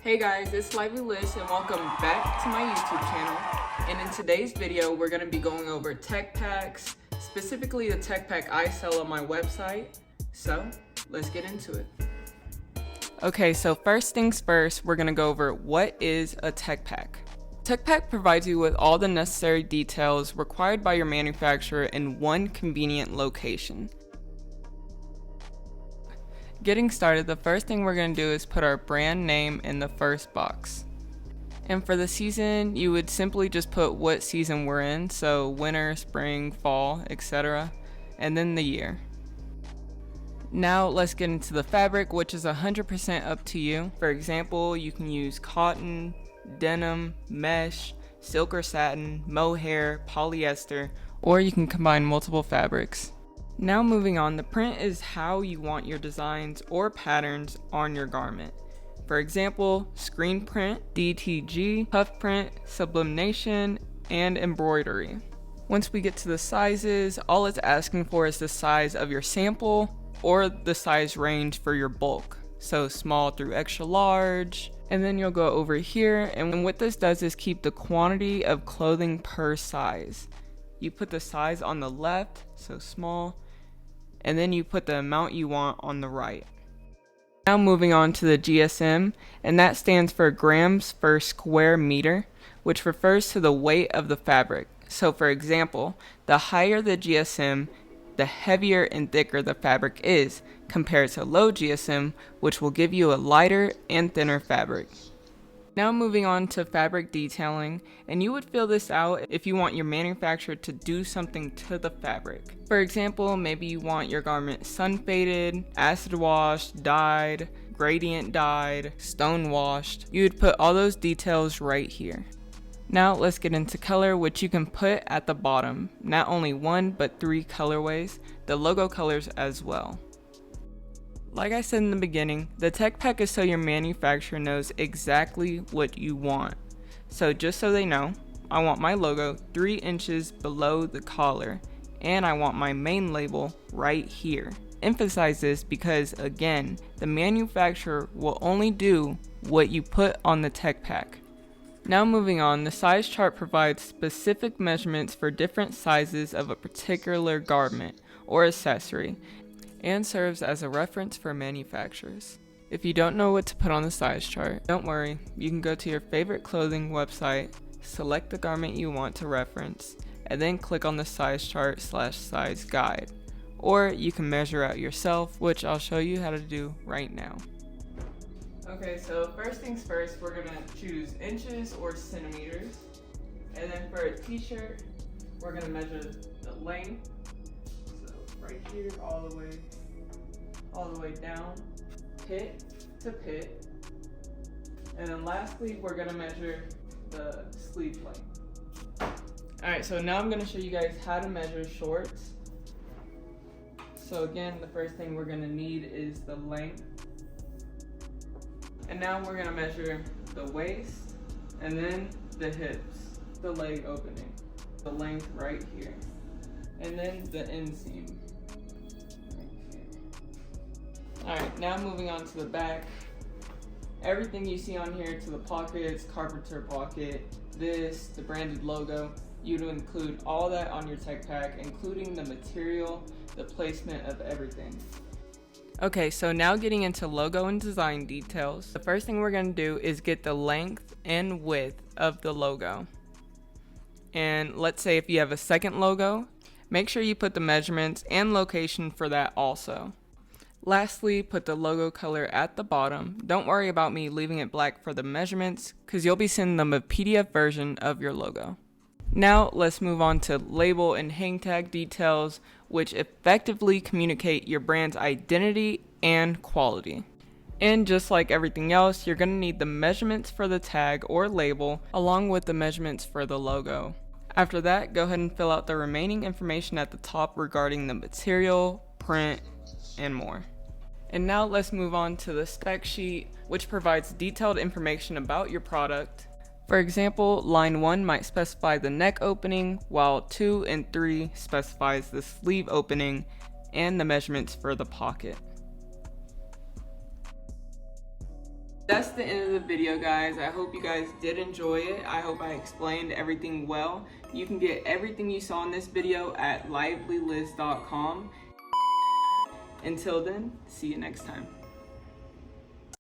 Hey guys, it's LivelyLys and welcome back to my YouTube channel. And in today's video, we're going to be going over tech packs, specifically the tech pack I sell on my website. So let's get into it. Okay, so first things first, we're going to go over what is a tech pack. Tech pack provides you with all the necessary details required by your manufacturer in one convenient location. Getting started, the first thing we're going to do is put our brand name in the first box. And for the season, you would simply just put what season we're in, so winter, spring, fall, etc., and then the year. Now let's get into the fabric, which is 100% up to you. For example, you can use cotton, denim, mesh, silk or satin, mohair, polyester, or you can combine multiple fabrics. Now moving on, the print is how you want your designs or patterns on your garment. For example, screen print, DTG, puff print, sublimation, and embroidery. Once we get to the sizes, all it's asking for is the size of your sample or the size range for your bulk. So small through extra large, and then you'll go over here, and what this does is keep the quantity of clothing per size. You put the size on the left, so small, and then you put the amount you want on the right. Now moving on to the GSM, and that stands for grams per square meter, which refers to the weight of the fabric. So for example, the higher the GSM, the heavier and thicker the fabric is, compared to low GSM, which will give you a lighter and thinner fabric. Now moving on to fabric detailing, and you would fill this out if you want your manufacturer to do something to the fabric. For example, maybe you want your garment sun faded, acid washed, dyed, gradient dyed, stone washed. You would put all those details right here. Now let's get into color, which you can put at the bottom. Not only one, but 3 colorways, the logo colors as well. Like I said in the beginning, the tech pack is so your manufacturer knows exactly what you want. So just so they know, I want my logo 3 inches below the collar, and I want my main label right here. Emphasize this because, again, the manufacturer will only do what you put on the tech pack. Now moving on, the size chart provides specific measurements for different sizes of a particular garment or accessory, and serves as a reference for manufacturers. If you don't know what to put on the size chart, don't worry, you can go to your favorite clothing website, select the garment you want to reference, and then click on the size chart / size guide. Or you can measure out yourself, which I'll show you how to do right now. Okay, so first things first, we're gonna choose inches or centimeters. And then for a t-shirt, we're gonna measure the length. Right here, all the way down, pit to pit. And then lastly, we're gonna measure the sleeve length. Alright, so now I'm gonna show you guys how to measure shorts. So again, the first thing we're gonna need is the length. And now we're gonna measure the waist, and then the hips, the leg opening, the length right here, and then the inseam. Alright, now moving on to the back. Everything you see on here to the pockets, carpenter pocket, this, the branded logo, you'd include all that on your tech pack, including the material, the placement of everything. Okay, so now getting into logo and design details. The first thing we're going to do is get the length and width of the logo. And let's say if you have a second logo, make sure you put the measurements and location for that also. Lastly, put the logo color at the bottom. Don't worry about me leaving it black for the measurements, because you'll be sending them a PDF version of your logo. Now let's move on to label and hang tag details, which effectively communicate your brand's identity and quality. And just like everything else, you're going to need the measurements for the tag or label, along with the measurements for the logo. After that, go ahead and fill out the remaining information at the top regarding the material, print, and more. And now let's move on to the spec sheet, which provides detailed information about your product. For example, line 1 might specify the neck opening, while 2 and 3 specifies the sleeve opening and the measurements for the pocket. That's the end of the video, guys. I hope you guys did enjoy it. I hope I explained everything well. You can get everything you saw in this video at LivelyLys.com. Until then, see you next time.